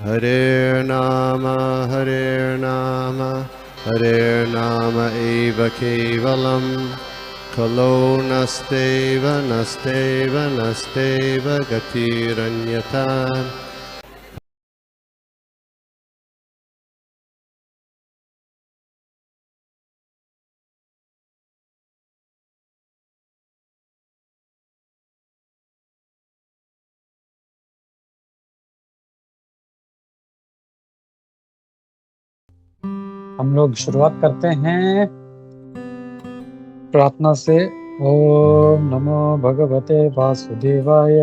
Hare Nama Hare Nama eva kevalam Kalo nasteva nasteva nasteva gatiranyata. हम लोग शुरुआत करते हैं प्रार्थना से। ओम नमो भगवते वासुदेवाय।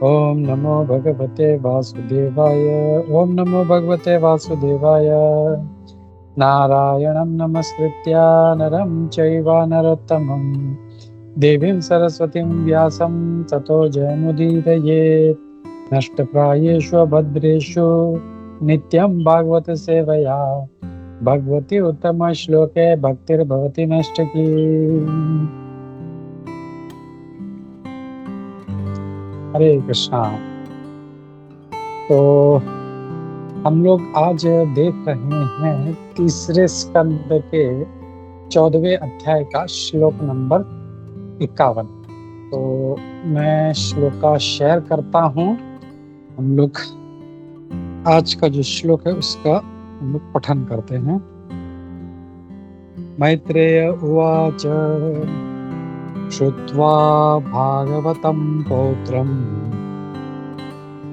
ओम नमो भगवते वासुदेवाय। ओम नमो भगवते वासुदेवाय। नारायणं नमस्कृत्य नरं चैव नरोत्तमं देवीं सरस्वतीं व्यासं ततो जयमुदीरयेत्। नष्टप्रायेषु भद्रेषु नित्यं भागवत सेवया भगवती उत्तम श्लोके भक्तिर्भवति नष्टकी। हरे कृष्णा। तो हम लोग आज देख रहे हैं तीसरे स्कंद के 14वें अध्याय का श्लोक नंबर 51। तो मैं श्लोक का शेयर करता हूँ। हम लोग आज का जो श्लोक है उसका हम लोग पठन करते हैं। मैत्रेय उवाच श्रुत्वा भागवतं पौत्रम्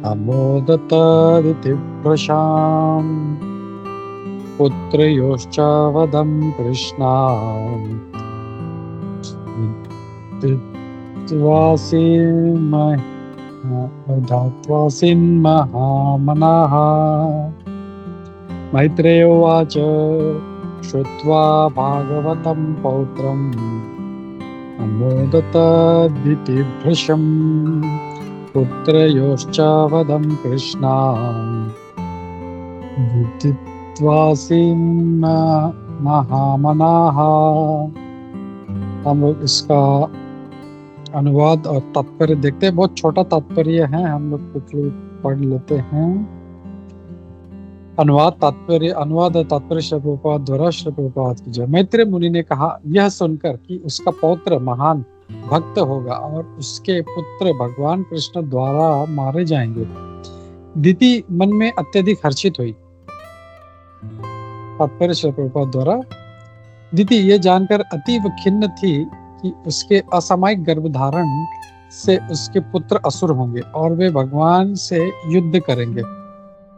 अमोदतदिति प्रशाम् पुत्रयोश्च वदं कृष्णाम् धात्वासिन्महामनाः। मैत्रेय उवाच श्रुत्वा भागवतं पौत्रम् अमोदतदिति भृशम् पुत्रयोश्च वदं कृष्णाम् महामनाः। हम लोग इसका अनुवाद और तात्पर्य देखते हैं। बहुत छोटा तात्पर्य है, हम लोग quickly पढ़ लेते हैं। अनुवाद और तात्पर्य श्री प्रभुपाद द्वारा श्री प्रभुपाद की जय। मैत्रेय मुनि ने कहा, यह सुनकर कि उसका पौत्र महान भक्त होगा और उसके पुत्र भगवान कृष्ण द्वारा मारे जाएंगे, दिति मन में अत्यधिक हर्षित हुई। तात्पर्य श्री प्रभुपाद द्वारा। दिति ये जानकर अतीव खिन्न थी कि उसके असामयिक गर्भधारण से उसके पुत्र असुर होंगे और वे भगवान से युद्ध करेंगे।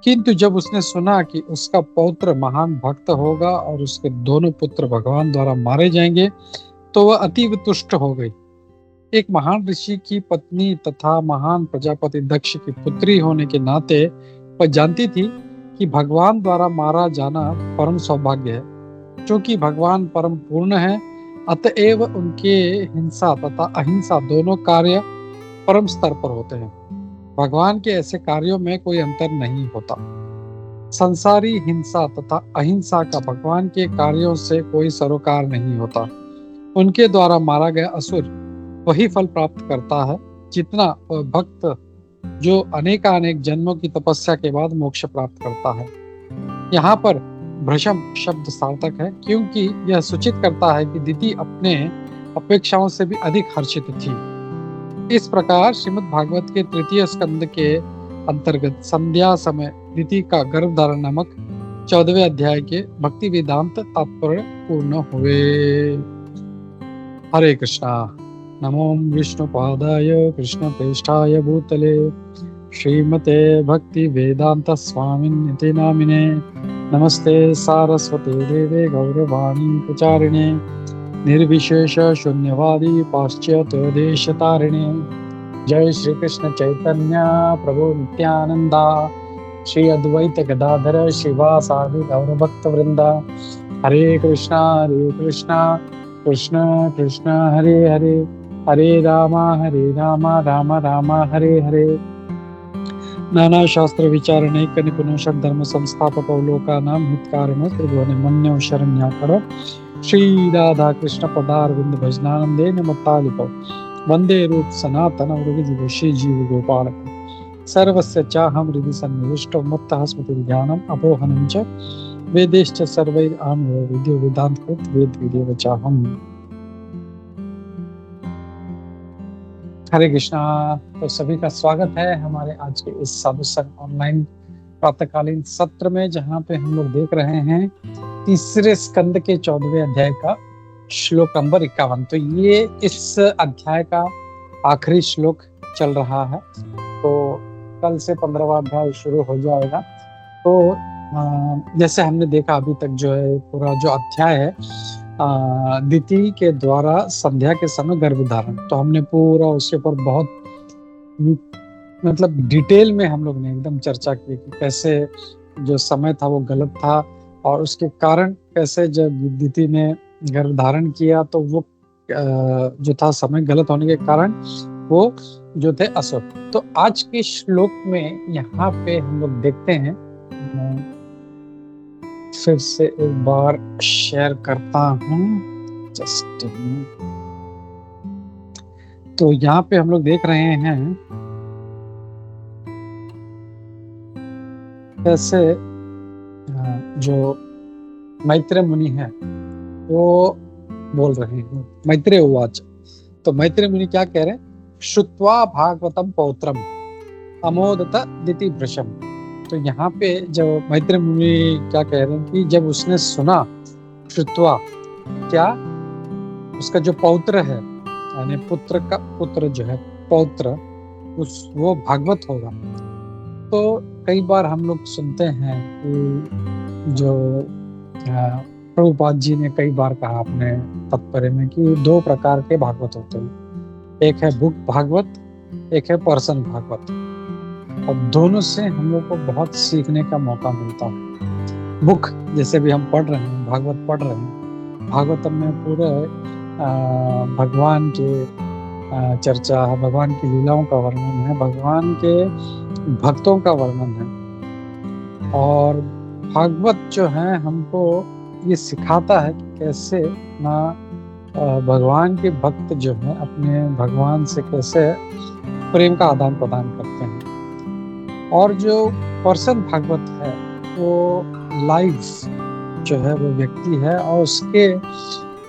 किंतु जब उसने सुना कि उसका पौत्र महान भक्त होगा और उसके दोनों पुत्र भगवान द्वारा मारे जाएंगे तो वह अतीव तुष्ट हो गई। एक महान ऋषि की पत्नी तथा महान प्रजापति दक्ष की पुत्री होने के नाते वह जानती थी कि भगवान द्वारा मारा जाना परम सौभाग्य है। क्योंकि भगवान परम पूर्ण है, अतएव उनके हिंसा तथा अहिंसा दोनों कार्य परम स्तर पर होते हैं। भगवान के ऐसे कार्यों में कोई अंतर नहीं होता। संसारी हिंसा तथा अहिंसा का भगवान के कार्यों से कोई सरोकार नहीं होता। उनके द्वारा मारा गया असुर वही फल प्राप्त करता है जितना वह भक्त जो अनेकानेक जन्मों की तपस्या के बाद मोक्ष प्राप्त करता है। यहाँ पर भृशम शब्द सार्थक है क्योंकि यह सूचित करता है कि दिति अपने अपेक्षाओं से भी अधिक हर्षित थी। इस प्रकार श्रीमद् भागवत के तृतीय स्कंद के अंतर्गत संध्या समय दिति का गर्भधारण नामक 14वें अध्याय के भक्ति वेदांत तात्पर्य पूर्ण हुए। हरे कृष्णा। नमो विष्णुपादाय कृष्णप्रेष्ठाय भूतले श्रीमते भक्ति वेदांत स्वामिनिति नामिने। नमस्ते सारस्वते देवे गौरवाणी प्रचारिणे निर्विशेष शून्यवादी पाश्चात्य देशतारिणे। जय श्री कृष्ण चैतन्य प्रभु नित्यानंदा श्री अद्वैत गदाधर शिवासादि गौरभक्त वृंदा। हरे कृष्णा कृष्ण कृष्ण हरे हरे, हरे राम राम राम हरे हरे। नाना शास्त्र विचारणैक निपुणोष धर्म संस्थापक लोकानां हितकारिणो त्रिभुवने मन्यो शरण्याकर श्री राधा कृष्ण पदारविंद भजनानंदे निमत्तालिको वंदे रूप सनातन श्री जीव गोपाल। सर्वस्य चाहं हृदि सन्निविष्टो मत्तः स्मृतिर्ज्ञानम् अपोहनं च वेदैश्च सर्वैराम्यो विद्यो वेदान्तकृत वेद विदेव चाहम्। हरे कृष्णा। तो सभी का स्वागत है हमारे आज के इस साधु संग ऑनलाइन प्रातःकालीन सत्र में, जहाँ पे हम लोग देख रहे हैं तीसरे स्कंद के 14वें अध्याय का श्लोक नंबर 51। तो ये इस अध्याय का आखिरी श्लोक चल रहा है, तो कल से 15वां अध्याय शुरू हो जाएगा। तो जैसे हमने देखा अभी तक जो है पूरा जो अध्याय है, दिति के द्वारा संध्या के समय गर्भधारण, तो हमने पूरा उसके ऊपर बहुत मतलब डिटेल में हम लोग ने एकदम चर्चा की कि कैसे जो समय था वो गलत था, और उसके कारण कैसे जब दिति ने गर्भधारण किया तो वो जो था समय गलत होने के कारण वो जो थे असुर। तो आज के श्लोक में यहाँ पे हम लोग देखते हैं, फिर से एक बार शेयर करता हूँ जस्ट। तो यहाँ पे हम लोग देख रहे हैं कैसे जो मैत्रेय मुनि है वो बोल रहे हैं, मैत्रेय उवाच। तो मैत्रेय मुनि क्या कह रहे हैं? श्रुत्वा भागवतम पौत्रम अमोदत दिति वृषम। तो यहाँ पे जो मैत्रेय मुनि क्या कह रहे हैं कि जब उसने सुना, श्रुत्वा क्या, उसका जो पौत्र है यानी पुत्र का पुत्र जो है पौत्र, वो भागवत होगा। तो कई बार हम लोग सुनते हैं कि जो प्रभुपाद जी ने कई बार कहा अपने तात्पर्य में कि 2 प्रकार के भागवत होते हैं, एक है बुक भागवत, एक है पर्सन भागवत, और दोनों से हम लोग को बहुत सीखने का मौका मिलता है। बुक जैसे भी हम पढ़ रहे हैं, भागवत पढ़ रहे हैं, भागवतम में पूरे भगवान के चर्चा है, भगवान की लीलाओं का वर्णन है, भगवान के भक्तों का वर्णन है। और भागवत जो है हमको ये सिखाता है कि कैसे ना भगवान के भक्त जो है अपने भगवान से कैसे प्रेम का आदान प्रदान करते हैं। और जो पर्सन भागवत है वो लाइफ जो है वो व्यक्ति है, और उसके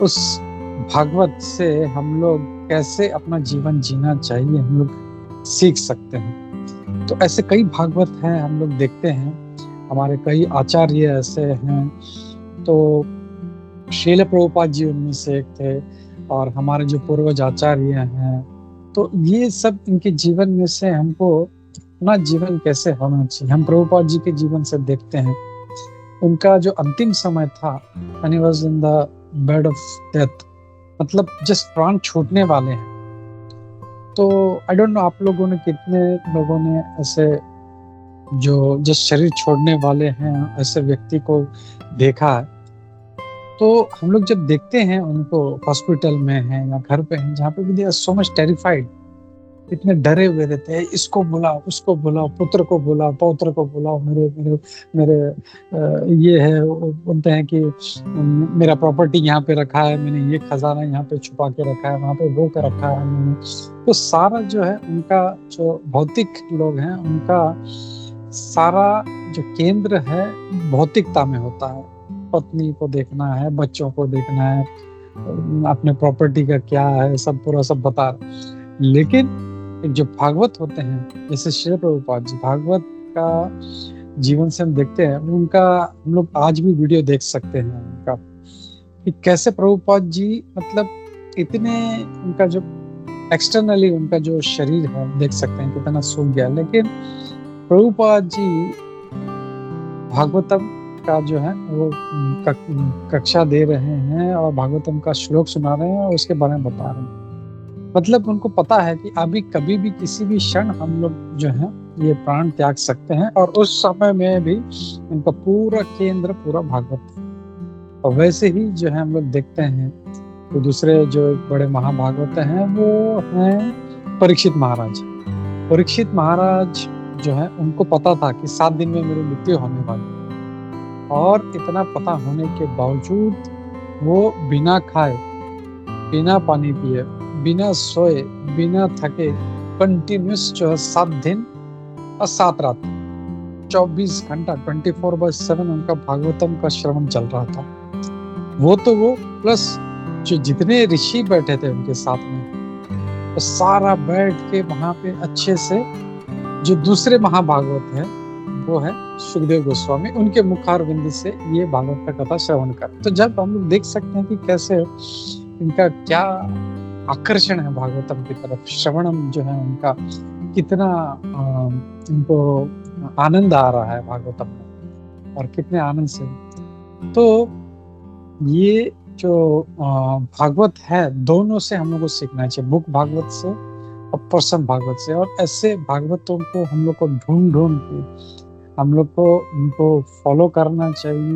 उस भागवत से हम लोग कैसे अपना जीवन जीना चाहिए हम लोग सीख सकते हैं। तो ऐसे कई भागवत हैं हम लोग देखते हैं, हमारे कई आचार्य ऐसे हैं। तो श्रील प्रभुपाद जी उनमें से एक थे, और हमारे जो पूर्वज आचार्य हैं, तो ये सब इनके जीवन में से हमको अपना जीवन कैसे होना चाहिए हम प्रभुपाद जी के जीवन से देखते हैं। उनका जो अंतिम समय था, when he was in the bed of death, मतलब जस्ट प्राण छूटने वाले हैं। तो आई डोंट नो आप लोगों ने कितने लोगों ने ऐसे जो जिस शरीर छोड़ने वाले हैं ऐसे व्यक्ति को देखा है। तो हम लोग जब देखते हैं उनको हॉस्पिटल में हैं या घर पे हैं, जहाँ पे भी they are so much terrified, इतने डरे हुए रहते हैं, इसको बुलाओ, उसको बुलाओ, पुत्र को बुलाओ, पौत्र को बुलाओ, मेरे मेरे मेरे ये है, बोलते हैं कि मेरा प्रॉपर्टी यहाँ पे रखा है, मैंने ये खजाना यहाँ पे छुपा के रखा है, वहाँ पे वो कर रखा है मैंने। तो सारा जो है उनका जो भौतिक लोग हैं उनका सारा जो केंद्र है भौतिकता में होता है। पत्नी को देखना है, बच्चों को देखना है, अपने प्रॉपर्टी का क्या है, सब पूरा सब बता रहे। लेकिन जो भागवत होते हैं, जैसे श्री प्रभुपाद जी, भागवत का जीवन से हम देखते हैं, उनका हम लोग आज भी वीडियो देख सकते हैं उनका कि कैसे प्रभुपाद जी मतलब इतने, उनका जो एक्सटर्नली उनका जो शरीर है देख सकते हैं कितना सूख गया, लेकिन प्रभुपाद जी भागवतम का जो है वो कक्षा दे रहे हैं और भागवतम का श्लोक सुना रहे हैं और उसके बारे में बता रहे हैं। मतलब उनको पता है कि अभी कभी भी किसी भी क्षण हम लोग जो है ये प्राण त्याग सकते हैं, और उस समय में भी उनका पूरा केंद्र पूरा भागवत। और वैसे ही जो है हम लोग देखते हैं तो दूसरे जो बड़े महाभागवत हैं वो हैं परीक्षित महाराज। परीक्षित महाराज जो है उनको पता था कि 7 दिन में मेरी मृत्यु होने वाली, और इतना पता होने के बावजूद वो बिना खाए, बिना पानी पिए, बिना सोए, बिना थके कंटिन्यूस जो है 7 दिन और 7 रात 24 घंटा 24/7 उनका भागवतम का श्रवण चल रहा था। वो प्लस जो जितने ऋषि बैठे थे उनके साथ में, तो सारा बैठ के वहां पे अच्छे से जो दूसरे महाभागवत है वो है सुखदेव गोस्वामी, उनके मुखारविंद से ये भागवत का कथा श्रवण कर। तो जब हम लोग देख सकते हैं कि कैसे इनका क्या आकर्षण है भागवतम की तरफ, श्रवणम जो है उनका कितना इनको आनंद आ रहा है भागवतम में और कितने आनंद से। तो ये जो भागवत है दोनों से हम लोग को सीखना चाहिए, बुक भागवत से और पर्सन भागवत से। और ऐसे भागवतों को हम लोग को ढूंढ के हम लोग को उनको फॉलो करना चाहिए,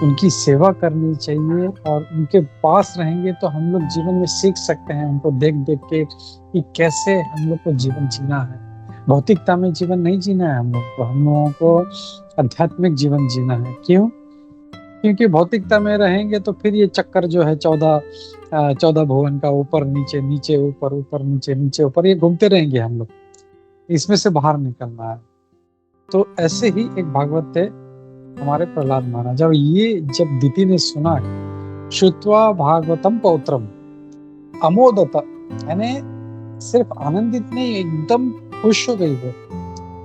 उनकी सेवा करनी चाहिए, और उनके पास रहेंगे तो हम लोग जीवन में सीख सकते हैं उनको देख के कि कैसे हम लोग को जीवन जीना है। भौतिकता में जीवन नहीं जीना है हम लोगों को आध्यात्मिक जीवन जीना है। क्यों? क्योंकि भौतिकता में रहेंगे तो फिर ये चक्कर जो है 14 भुवन का, ऊपर नीचे, नीचे ऊपर, ऊपर नीचे, नीचे ऊपर, ये घूमते रहेंगे हम लोग। इसमें से बाहर निकलना है। तो ऐसे ही एक भागवत थे हमारे प्रहलाद महाराज। जब दिति ने सुना श्रुत्वा भागवतम पौत्रम अमोदत, यानी सिर्फ आनंदित नहीं, एकदम खुश हो गई वो।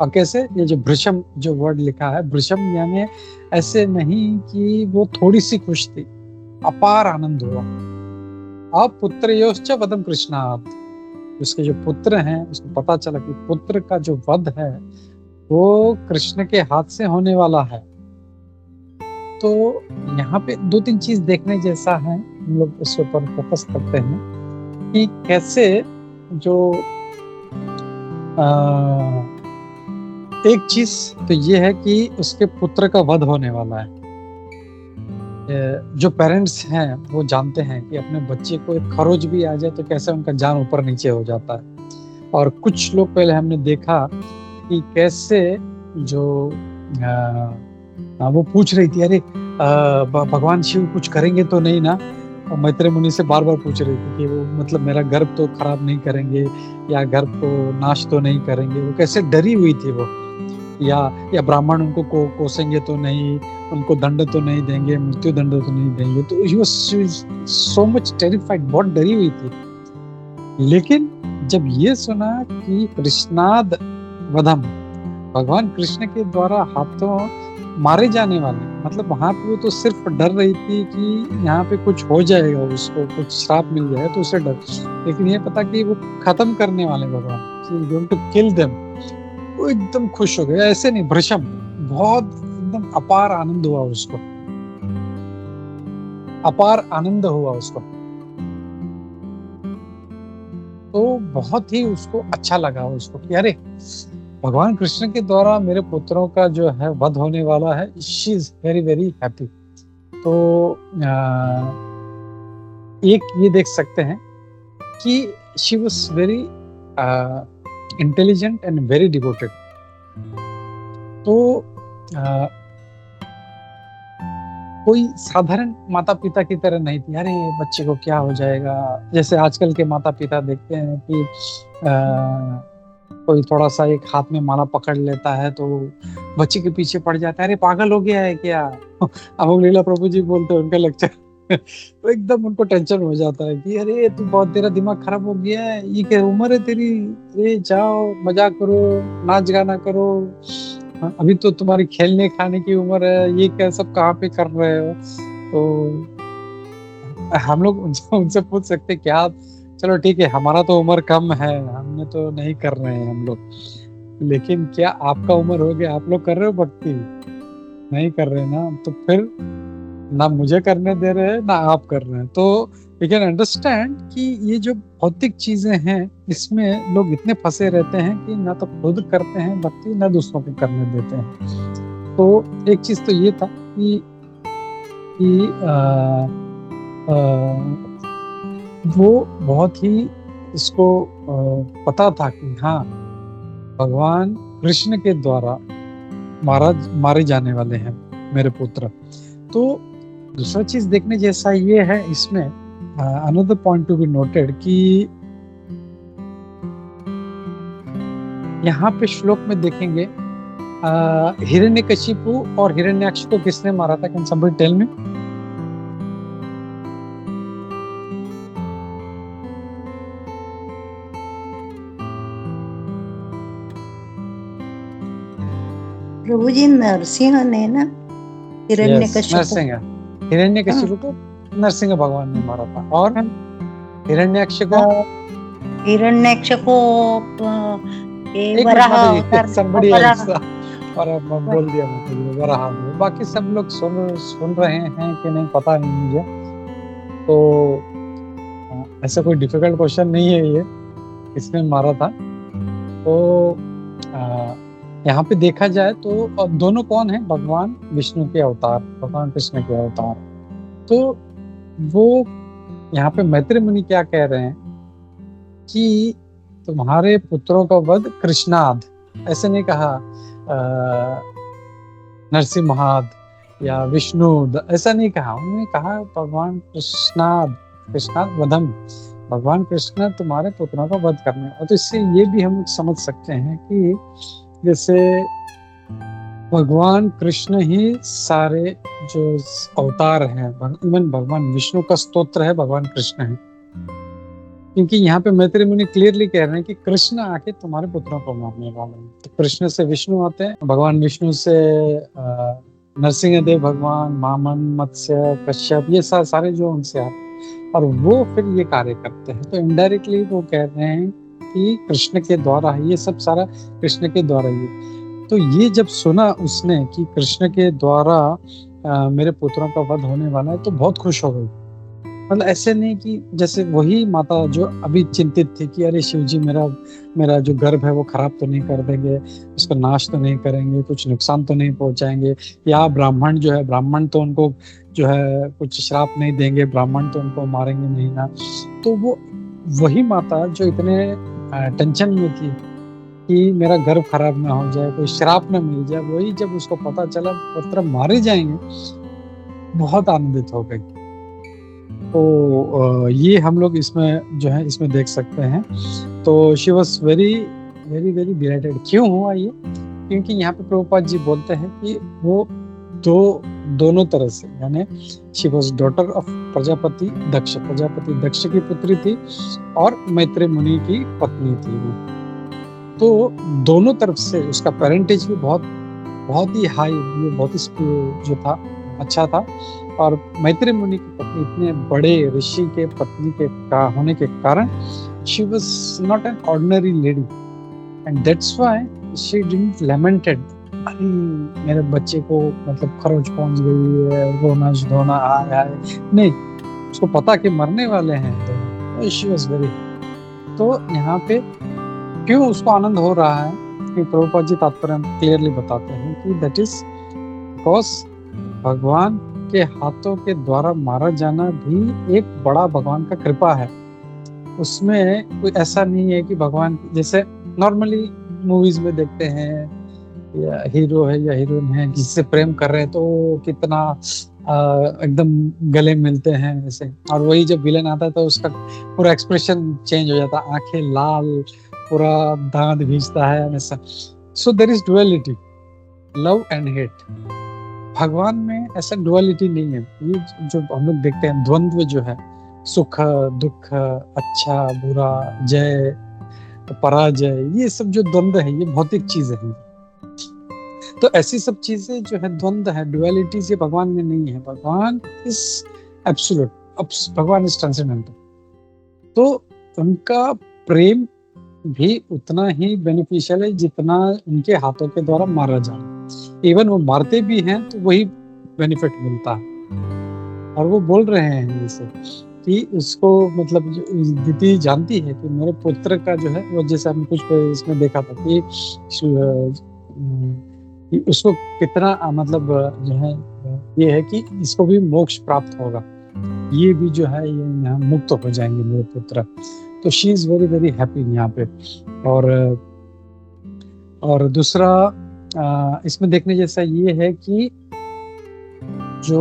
और कैसे? ये जो भृशम जो वर्ड लिखा है, भृशम यानी ऐसे नहीं कि वो थोड़ी सी खुश थी, अपार आनंद हुआ। अब पुत्रयोश्च वधम कृष्णात्, उसके जो पुत्र हैं उसको पता चला कि पुत्र का जो वध है वो कृष्ण के हाथ से होने वाला है। तो यहाँ पे 2-3 चीज देखने जैसा है, हम लोग इस ऊपर फोकस करते हैं कि कैसे जो एक चीज तो ये है कि उसके पुत्र का वध होने वाला है। जो पेरेंट्स हैं वो जानते हैं कि अपने बच्चे को एक खरोच भी आ जाए तो कैसे उनका जान ऊपर नीचे हो जाता है। और कुछ लोग पहले हमने देखा कि कैसे जो वो पूछ रही थी, अरे भगवान शिव कुछ करेंगे तो नहीं ना? और मैत्रेय मुनि से बार बार पूछ रही थी कि वो मतलब मेरा गर्भ तो खराब नहीं करेंगे या गर्भ को नाश तो नहीं करेंगे। वो कैसे डरी हुई थी वो, या ब्राह्मण उनको कोसेंगे तो नहीं, उनको दंड तो नहीं देंगे, मृत्यु दंड तो नहीं देंगे। तो he was so much terrified, बहुत डरी हुई थी। लेकिन जब ये सुना कि कृष्णाद वधम, भगवान कृष्ण के द्वारा हाथों मारे जाने वाले, मतलब वहां पे वो तो सिर्फ डर रही थी कि यहाँ पे कुछ हो जाएगा, उसको कुछ श्राप मिल जाए तो उसे डर, लेकिन ये पता कि वो खत्म करने वाले भगवान, गोइंग टू किल देम, वो एकदम खुश हो गया। ऐसे नहीं, भृशम, बहुत एकदम अपार आनंद हुआ उसको, अपार आनंद हुआ उसको। तो बहुत ही उसको अच्छा लगा उसको कि अरे भगवान कृष्ण के द्वारा मेरे पुत्रों का जो है वध होने वाला है। She is very very happy. तो एक ये देख सकते हैं कि she was very intelligent and very devoted. तो कोई साधारण माता पिता की तरह नहीं थी, अरे बच्चे को क्या हो जाएगा। जैसे आजकल के माता पिता देखते हैं कि कोई थोड़ा सा एक हाथ में माला पकड़ लेता है तो बच्चे के पीछे पड़ जाता है, अरे पागल हो गया है क्या। अब लीला प्रभु जी बोलते हैं उनका लेक्चर तो एकदम उनको टेंशन हो जाता है कि अरे तू बहुत, तेरा दिमाग खराब हो गया है, ये क्या उम्र है तेरी, ये जाओ मजा करो, नाच गाना करो, अभी तो तुम्हारी खेलने खाने की उम्र है, ये क्या सब कहाँ पे कर रहे हो। तो हम लोग उनसे पूछ सकते क्या, चलो ठीक है हमारा तो उम्र कम है, हमने तो नहीं कर रहे हैं हम लोग, लेकिन क्या आपका उम्र हो गया, आप लोग कर रहे हो भक्ति? नहीं कर रहे ना, तो फिर ना मुझे करने दे रहे हैं ना आप कर रहे हैं। तो वी कैन अंडरस्टैंड कि ये जो भौतिक चीजें हैं इसमें लोग इतने फंसे रहते हैं कि ना तो खुद करते हैं भक्ति ना दूसरों को करने देते हैं। तो एक चीज तो ये था कि वो बहुत ही इसको पता था कि हाँ भगवान कृष्ण के द्वारा मारे जाने वाले हैं मेरे पुत्र। तो दूसरा चीज देखने जैसा ये है इसमें, another point to be noted कि यहाँ पे श्लोक में देखेंगे हिरण्यकशिपु और हिरण्याक्ष को किसने मारा था? Can somebody tell me? प्रभु जी नरसिंह ने ना हिरण्यकशिपु। नरसिंह। हिरण्यकशिपु को नरसिंह भगवान ने मारा था। और हिरण्याक्ष को हिरण्याक्ष को वराह अवतार somebody else और अब मैं बोल दिया मैं वराह। बाकी सब लोग सुन रहे हैं कि नहीं पता नहीं मुझे, तो ऐसा कोई डिफिकल्ट क्वेश्चन नहीं है ये किसने मारा था। तो यहाँ पे देखा जाए तो दोनों कौन है? भगवान विष्णु के अवतार, भगवान कृष्ण के अवतार। तो वो यहाँ पे मैत्री मुनि क्या कह रहे हैं कि तुम्हारे पुत्रों का वध कृष्णाद, ऐसे नहीं कहा नरसिम्हाद या विष्णु, ऐसा नहीं कहा। उन्होंने कहा भगवान कृष्णाद वधम, भगवान कृष्ण तुम्हारे पुत्रों का वध करने। और तो इससे ये भी हम समझ सकते हैं कि जैसे भगवान कृष्ण ही सारे जो अवतार हैं, इवन भगवान विष्णु का स्तोत्र है भगवान कृष्ण है, क्योंकि यहाँ पे मैत्री मुनि क्लियरली कह रहे हैं कि कृष्ण आके तुम्हारे पुत्रों को मारने वाले हैं। तो कृष्ण से विष्णु आते हैं, भगवान विष्णु से नरसिंह देव भगवान, वामन, मत्स्य, कश्यप, ये सारे जो उनसे आते हैं और वो फिर ये कार्य करते हैं। तो इनडायरेक्टली वो कह रहे हैं कि कृष्ण के द्वारा ये सब सारा कृष्ण के द्वारा ही। तो ये जब सुना उसने कि कृष्ण के द्वारा मेरे पुत्रों का वध होने वाला है, तो बहुत खुश हो गई। मतलब ऐसे नहीं कि जैसे वही माता जो अभी चिंतित थी कि अरे शिव जी मेरा जो गर्भ है वो खराब तो नहीं कर देंगे, उसका नाश तो नहीं करेंगे, कुछ नुकसान तो नहीं पहुंचाएंगे, या ब्राह्मण जो है, ब्राह्मण तो उनको जो है कुछ श्राप नहीं देंगे, ब्राह्मण तो उनको मारेंगे नहीं ना। तो वो वही माता जो इतने टेंशन में थी कि मेरा गर्भ खराब ना हो जाए, कोई श्राप ना मिल जाए, वही जब उसको पता चला पुत्र मारे जाएंगे, बहुत आनंदित हो गई। तो ये हम लोग इसमें जो है इसमें देख सकते हैं। तो she was very very very dilated. क्यों हुआ ये? क्योंकि यहाँ पे प्रभुपाद जी बोलते हैं कि वो दोनों तरह से, यानी she was daughter of Prajapati Daksha, Prajapati Daksha की पुत्री थी और मैत्री मुनि की पत्नी थी वो। तो दोनों तरफ से उसका पेरेंटेज भी बहुत ही हाई, बहुत ही जो था अच्छा था। और मैत्री मुनि की पत्नी इतने बड़े ऋषि के पत्नी के होने के कारण she was not an ordinary lady, and that's why she didn't lamented, अरे मेरे बच्चे को मतलब खरोच पहुंच गई है, रोना धोना आया है, नहीं, उसको पता कि मरने वाले हैं। तो शी वॉज वेरी, तो यहाँ पे क्यों उसको आनंद हो रहा है कि प्रभुपाद जी तात्पर्य क्लियरली बताते हैं कि दैट इज बिकॉज भगवान के हाथों के द्वारा मारा जाना भी एक बड़ा भगवान का कृपा है। उसमें कोई ऐसा नहीं है कि भगवान जैसे नॉर्मली मूवीज में देखते हैं, या हीरो है या हीरोइन है जिससे प्रेम कर रहे हैं तो कितना एकदम गले मिलते हैं ऐसे, और वही जब विलन आता है तो उसका पूरा एक्सप्रेशन चेंज हो जाता है, आंखें लाल, पूरा दांत भींचता है ऐसा। So there is duality, love and hate. भगवान में ऐसा डुअलिटी नहीं है। ये जो हम लोग देखते हैं द्वंद्व जो है, सुख दुख, अच्छा बुरा, जय पराजय, ये सब जो द्वंद्व है ये भौतिक चीजें हैं। तो ऐसी सब चीजें जो है द्वंद्व है, डुअलिटीज, ये भगवान में नहीं है। भगवान इज एब्सोल्यूट, भगवान इज ट्रांसेंडेंटल। तो उनका प्रेम भी उतना ही बेनिफिशियल है जितना उनके हाथों के द्वारा मारा जाए। इवन वो मारते भी हैं तो वही बेनिफिट मिलता है। और वो बोल रहे हैं जैसे कि उसको मतलब दीदी जानती है कि मेरे पुत्र का जो है वो, जैसे हमने कुछ इसमें देखा था कि उसको कितना मतलब जो है ये है कि इसको भी मोक्ष प्राप्त होगा, ये भी जो है ये यहाँ मुक्त हो जाएंगे मेरे पुत्र। तो she is very very happy यहाँ पे। और दूसरा इसमें देखने जैसा ये है कि जो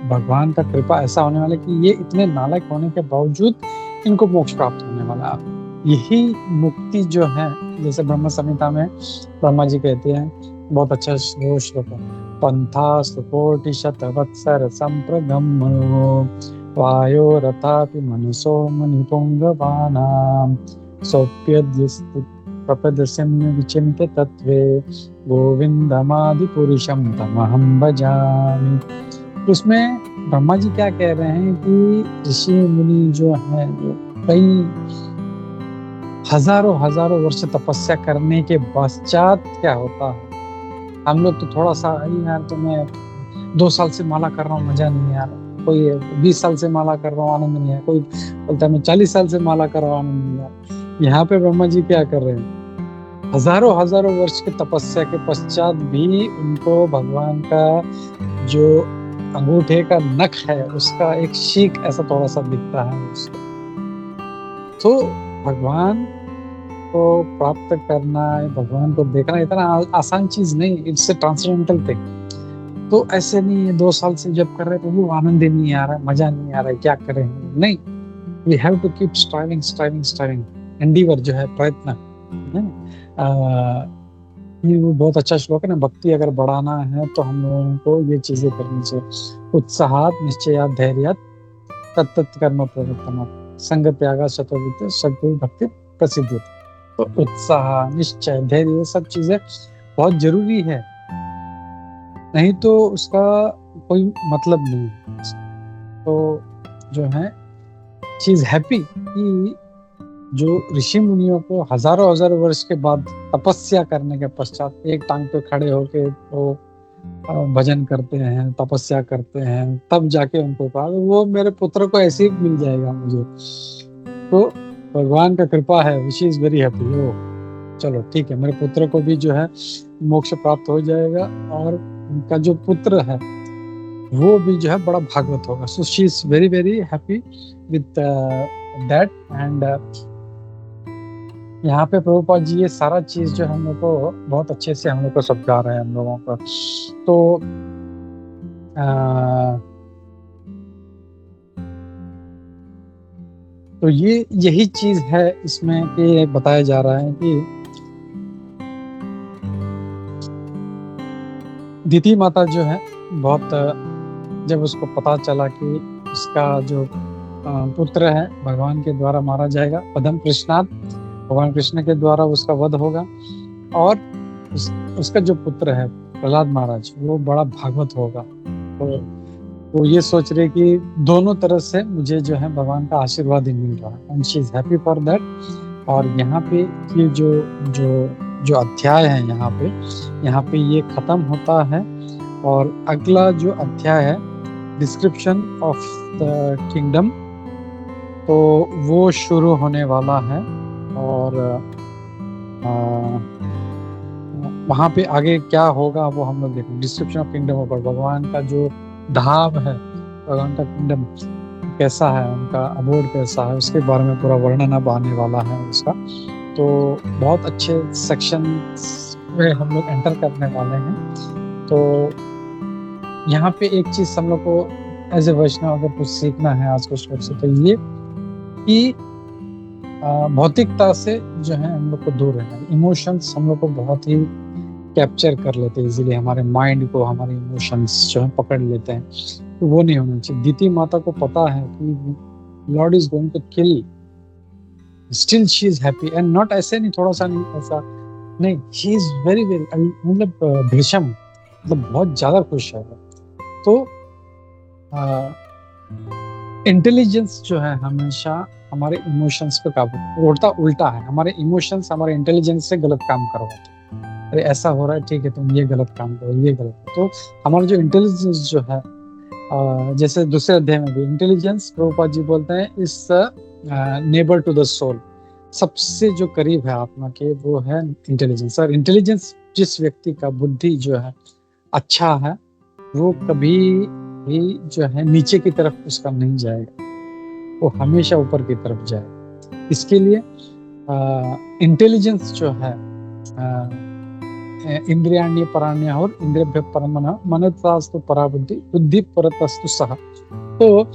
भगवान का कृपा ऐसा होने वाला है कि ये इतने नालायक होने के बावजूद इनको मोक्ष प्राप्त होने वाला है। यही मुक्ति जो है, जैसे ब्रह्म संहिता में ब्रह्मा जी कहते हैं, बहुत अच्छा श्लोक है, पंथा सुकोटि शतवत्सर संप्रगम्यो वायो रथापि मनसो मुनिपुंगवानां सोप्यद्यस्तु प्रपदस्यं विचिन्त्य तत्वे गोविंदमादि पुरुषं तमहं भजामि। उसमें ब्रह्मा जी क्या कह रहे हैं कि ऋषि मुनि जो है, जो कई हजारों वर्ष तपस्या करने के पश्चात क्या होता है, हम लोग तो थोड़ा सा यार तो मैं 2 साल से माला कर रहा हूँ, मजा नहीं आ रहा, कोई 20 साल से माला कर रहा हूँ, आनंद नहीं है, कोई बोलता है मैं 40 साल से माला कर रहा हूँ, आनंद नहीं आ रहा। यहाँ पे ब्रह्मा जी क्या कर रहे हैं, हजारों वर्ष की तपस्या के पश्चात भी उनको भगवान का जो अंगूठे का नख है उसका एक शीक ऐसा थोड़ा सा दिखता है उसको। तो भगवान को प्राप्त करना, भगवान को देखना इतना आसान चीज नहीं, इट्स ए ट्रांसेंडेंटल थिंग। तो ऐसे नहीं है 2 साल से जब कर रहे हैं, वो आनंद ही नहीं आ रहा है, मजा नहीं आ रहा है, क्या करें, नहीं, we have to keep striving. Endeavour जो है, प्रयत्न है। ये वो बहुत अच्छा श्लोक है ना, भक्ति अगर बढ़ाना है तो हम लोगों को ये चीजें करनी चाहिए। उत्साहात निश्चयात धैर्यात तत्त कर्म प्रवर्तनात् संग त्यागा शतोविद्या शक्ति भक्ति प्रसिद्धि। तो उत्साह, निश्चय, धैर्य, ये सब चीजें बहुत जरूरी है, नहीं तो उसका कोई मतलब नहीं है। तो जो है चीज हैप्पी कि जो ऋषि मुनियों को हजारों वर्ष के बाद तपस्या करने के पश्चात एक टांग पे खड़े होके वो भजन करते हैं, तपस्या करते हैं, तब जाके उनको कहा वो मेरे पुत्र को ऐसे ही मिल जाएगा मुझे। तो भगवान का कृपा है, विच इज वेरी हैप्पी। ओ चलो ठीक है, मेरे पुत्र को भी जो है मोक्ष प्राप्त हो जाएगा और उनका जो पुत्र है वो भी जो है बड़ा भागवत होगा। So she is very happy with that. And यहाँ पे प्रभुपाद जी ये सारा चीज जो हम लोग को बहुत अच्छे से हम लोग को समझा रहे हैं हम लोगों को। तो ये यही चीज है इसमें कि बताया जा रहा है कि दीति माता जो है बहुत, जब उसको पता चला कि उसका जो पुत्र है भगवान के द्वारा मारा जाएगा, पदम कृष्णात, भगवान कृष्ण के द्वारा उसका वध होगा, और उसका जो पुत्र है प्रहलाद महाराज वो बड़ा भागवत होगा। तो वो ये सोच रहे कि दोनों तरह से मुझे जो है भगवान का आशीर्वाद ही मिल रहा है, and she is happy for that. और यहाँ पे ये जो अध्याय है यहाँ पे ये खत्म होता है, और अगला जो अध्याय है डिस्क्रिप्शन ऑफ द किंगडम, तो वो शुरू होने वाला है। और वहाँ पे आगे क्या होगा वो हम लोग देखेंगे। डिस्क्रिप्शन ऑफ किंगडम होगा, भगवान का जो धाम है, भगवान का किंगडम कैसा है, उनका अबोर्ड कैसा है, उसके बारे में पूरा वर्णन अब आने वाला है उसका। तो बहुत अच्छे सेक्शन में हम लोग एंटर करने वाले हैं। तो यहाँ पे एक चीज हम लोग को एज ए वैष्णव अगर कुछ सीखना है आज के श्लोक से, तो ये कि भौतिकता से जो है हम लोग को दूर रहना है। इमोशंस हम लोग को बहुत ही कैप्चर कर लेते हैं इजीली, हमारे माइंड को हमारे इमोशंस जो है पकड़ लेते हैं, तो वो नहीं होना चाहिए। दीति माता को पता है कि lord is going to kill, still she is happy, and not ऐसे नहीं, थोड़ा सा नहीं, ऐसा नहीं, शी इज वेरी मतलब भीषम, मतलब बहुत ज्यादा खुश है। तो इंटेलिजेंस जो है हमेशा हमारे इमोशंस पे काबू, उल्टा है, हमारे इमोशंस हमारे इंटेलिजेंस से गलत काम करवाते हैं। अरे ऐसा हो रहा है, ठीक है तुम ये गलत काम करो, ये गलत। तो हमारा जो इंटेलिजेंस जो है, जैसे दूसरे अध्याय में भी इंटेलिजेंस प्रभुपाद जी बोलते हैं इस नेबर टू द सोल, सबसे जो करीब है आत्मा के वो है इंटेलिजेंस। और इंटेलिजेंस जिस व्यक्ति का बुद्धि जो है अच्छा है वो कभी भी जो है नीचे की तरफ उसका नहीं जाएगा, वो हमेशा ऊपर की तरफ जाएगा। इसके लिए इंटेलिजेंस जो है इंद्रियाण्य पराण्य और इंद्रियभ्य परमना मनसास्तु पराबुद्धि बुद्धि परतस्तु सह। तो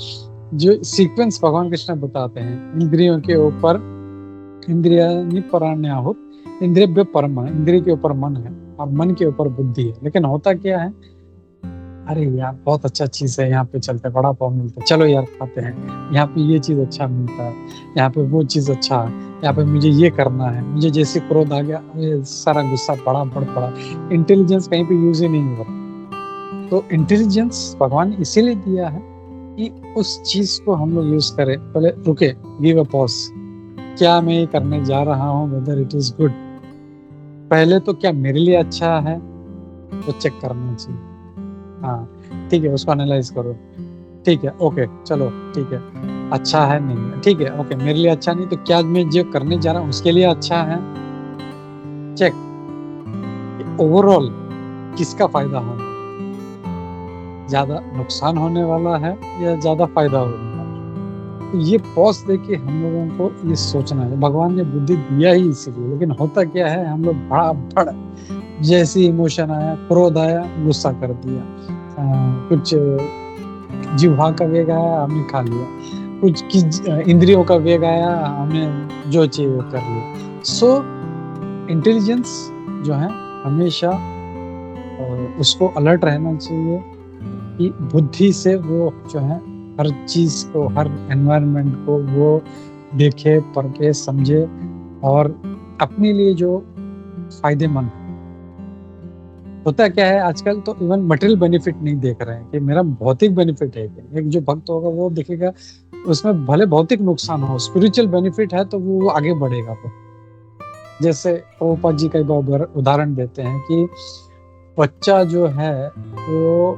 जो सीक्वेंस भगवान कृष्ण बताते हैं, इंद्रियों के ऊपर इंद्रियाणि पराण्याहुत, इंद्रियभ्य परम, इंद्रिय के ऊपर मन है और मन के ऊपर बुद्धि है। लेकिन होता क्या है, अरे यार बहुत अच्छा चीज है, यहाँ पे चलते बड़ा पाव मिलता है, चलो यार खाते हैं, यहाँ पे ये चीज अच्छा मिलता है, यहाँ पे वो चीज अच्छा है, यहाँ पे मुझे ये करना है, मुझे जैसे क्रोध आ गया, अरे सारा गुस्सा बड़ा बढ़ पड़ा, इंटेलिजेंस कहीं पे यूज ही नहीं होता। तो इंटेलिजेंस भगवान ने इसीलिए दिया है कि उस चीज को हम लोग यूज करें। पहले रुके, गिव अ पॉज, क्या मैं ये करने जा रहा हूँ, वेदर इट इज गुड, पहले तो क्या मेरे लिए अच्छा है वो चेक करना चाहिए। हाँ ठीक है, उसको एनालाइज करो, ठीक है ओके चलो ठीक है, अच्छा है नहीं, ठीक है ओके मेरे लिए अच्छा नहीं, तो क्या मैं जो करने जा रहा हूँ उसके लिए अच्छा है, चेक ओवरऑल किसका फायदा होगा, ज्यादा नुकसान होने वाला है या ज्यादा फायदा होने वाला है। तो ये पॉज देके हम लोगों को ये सोचना है। भगवान ने बुद्धि दिया ही इसीलिए, लेकिन होता क्या है, हम लोग बड़ा बड़ा जैसे इमोशन आया, क्रोध आया, गुस्सा कर दिया, कुछ जिह्वा का वेग आया हमने खा लिया, कुछ इंद्रियों का वेग आया हमने जो चाहिए वो कर लिया। सो इंटेलिजेंस जो है हमेशा उसको अलर्ट रहना चाहिए कि बुद्धि से वो जो है हर चीज को, हर एनवायरनमेंट को वो देखे, परखे, समझे और अपने लिए जो फायदेमंद है। होता क्या है आजकल तो इवन मटेरियल बेनिफिट नहीं देख रहे हैं कि मेरा भौतिक बेनिफिट है। एक जो भक्त होगा वो देखेगा उसमें भले भौतिक नुकसान हो, स्पिरिचुअल बेनिफिट है तो वो आगे बढ़ेगा। वो जैसे प्रभुपाद जी कई बार उदाहरण देते हैं कि बच्चा जो है वो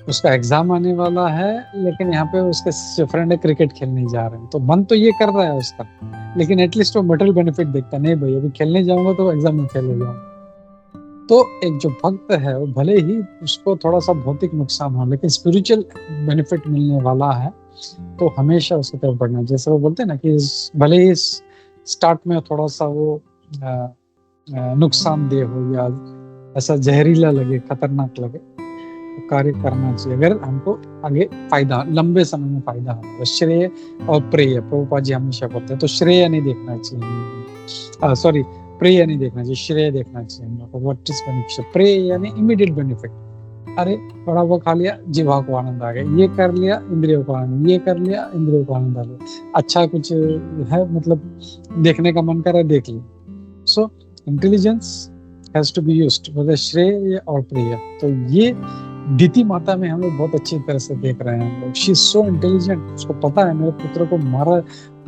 उसका एग्जाम आने वाला है, लेकिन यहाँ पे उसके फ्रेंड क्रिकेट खेलने जा रहे हैं, तो मन तो ये कर रहा है उसका, लेकिन एटलीस्ट वो मटेरियल बेनिफिट देखता नहीं, भाई अभी खेलने जाऊंगा तो एग्जाम में फेल हो जाऊंगा। तो एक जो भक्त है वो भले ही उसको थोड़ा सा भौतिक नुकसान हो, लेकिन स्पिरिचुअल बेनिफिट मिलने वाला है तो हमेशा उसकी तरफ बढ़ना। जैसे वो बोलते हैं ना कि भले ही स्टार्ट में थोड़ा सा वो नुकसानदेह हो या ऐसा जहरीला लगे, खतरनाक लगे, तो कार्य करना चाहिए अगर हमको आगे फायदा, लंबे समय में फायदा हो। श्रेय और प्रेय, प्रभुपाद जी हमेशा बोलते हैं, तो श्रेय नहीं देखना चाहिए, सॉरी प्रेय नहीं देखना चाहिए, श्रेय देखना चाहिए। व्हाट इज बेनिफिशियल, प्रेय यानी इमीडिएट बेनिफिट, अरे थोड़ा वो खा लिया जीवा को आनंद आ गया, ये कर लिया इंद्रियों को आनंद, ये कर लिया इंद्रियों को आनंद आ गया, अच्छा कुछ है मतलब देखने का मन कर रहा है देख लिया। So intelligence has to be used, मतलब श्रेय और प्रेय। तो ये दीति माता में हम लोग बहुत अच्छी तरह से देख रहे हैं हम लोग। शी इज सो इंटेलिजेंट, उसको पता है मेरे पुत्र को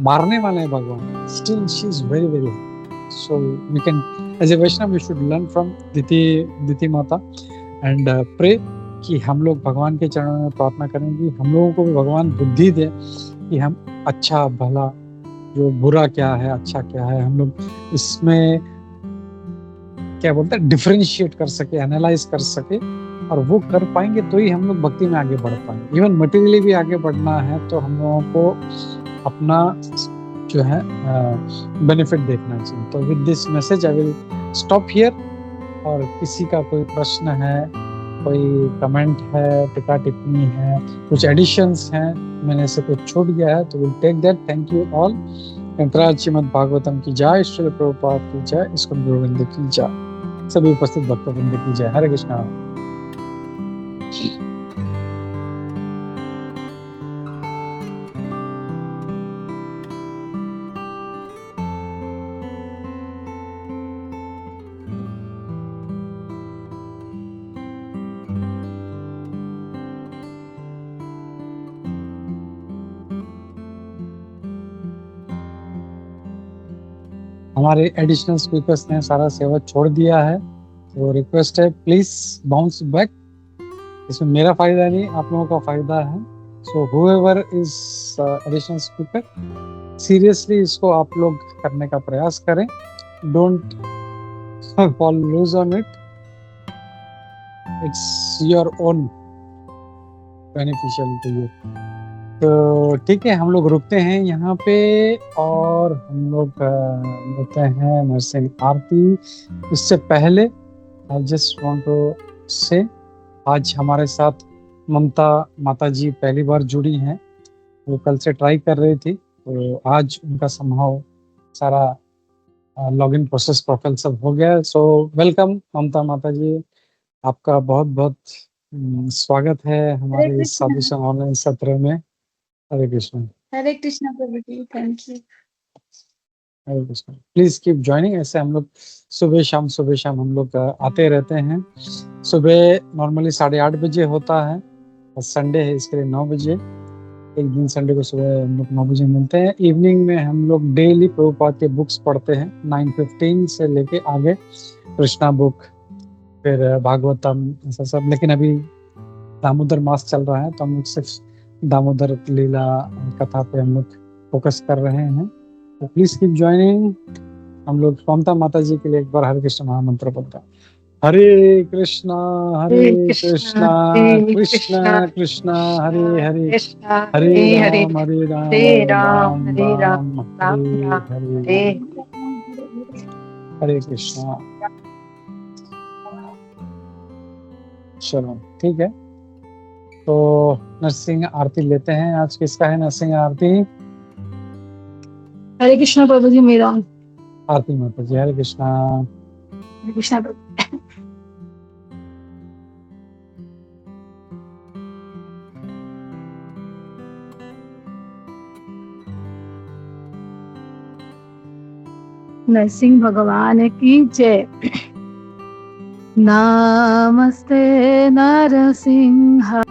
मारने वाले हैं भगवान, still she is very very. So we can, as a Vaishnava, we should learn from Diti Mata and pray कि हम लोग भगवान के चरणों में प्रार्थना करें कि हम लोगों को भी भगवान बुद्धि दे कि हम अच्छा भला, जो बुरा क्या है अच्छा क्या है, हम लोग इसमें क्या बोलते हैं डिफरेंशिएट कर सके, एनालाइज कर सके, और वो कर पाएंगे तो ही हम लोग भक्ति में आगे बढ़ पाएंगे। इवन मटेरियली भी आगे बढ़ना है तो हम लोगों को अपना जो है बेनिफिट देखना चाहिए। तो with this message I will stop here. और किसी का कोई प्रश्न है, कोई कमेंट है, टिक्का टिप्पणी है, कुछ एडिशंस हैं, मैंने से कुछ छूट गया है तो will take that. Thank you all. Shankaracharya Shrimad Bhagavatam की जय, श्रील प्रभुपाद की जय, इस्कॉन गोविंद की जय, सभी उपस्थित भक्तवृंद की जय। हरे कृष्णा। हमारे एडिशनल स्पीकर्स ने सारा सेवा छोड़ दिया है, तो रिक्वेस्ट है प्लीज बाउंस बैक। इसमें मेरा फायदा नहीं, आप लोगों का फायदा है। So whoever is additional speaker, seriously इसको आप लोग करने का प्रयास करें, don't fall loose on it, it's your own beneficial to you. तो ठीक है, हम लोग रुकते हैं यहाँ पे और हम लोग लेते हैं नरसिंह आरती। उससे पहले आई जस्ट वांट टू से, आज हमारे साथ ममता माता जी पहली बार जुड़ी हैं, वो कल से ट्राई कर रही थी, तो आज उनका संभव सारा लॉगिन प्रोसेस प्रोफाइल सब हो गया। सो वेलकम ममता माता जी, आपका बहुत बहुत स्वागत है हमारे इस साधु ऑनलाइन सत्र में। हरे कृष्ण। हरे कृष्णा प्रभु जी, thank you. Hare Krishna. Please keep joining. ऐसे हम लोग सुबह शाम हम लोग आते रहते हैं। सुबह नॉर्मली 8:30 बजे होता है और संडे है इसके लिए 9 बजे। एक दिन संडे को सुबह हम लोग 9 बजे मिलते हैं। इवनिंग में हम लोग डेली प्रभुपाद के बुक्स पढ़ते हैं 9:15 से लेके आगे, कृष्णा बुक, फिर भागवतम, ऐसा सब। लेकिन अभी दामोदर मास चल रहा है तो हम लोग सिर्फ दामोदर लीला कथा पे हम लोग फोकस कर रहे हैं। तो प्लीज कीप ज्वाइनिंग। हम लोग ममता माता जी के लिए एक बार हरे कृष्ण महामंत्र बोलते हैं। हरे कृष्णा कृष्णा कृष्णा हरे हरे, हरे राम राम राम हरे हरे। हरे कृष्णा। चलो ठीक है, तो नरसिंह आरती लेते हैं। आज किसका है नरसिंह आरती? हरे कृष्णा प्रभु जी, मेरा। आरती माता जी। हरे कृष्णा। हरे कृष्णा प्रभु। नरसिंह भगवान की जय। नमस्ते नरसिंह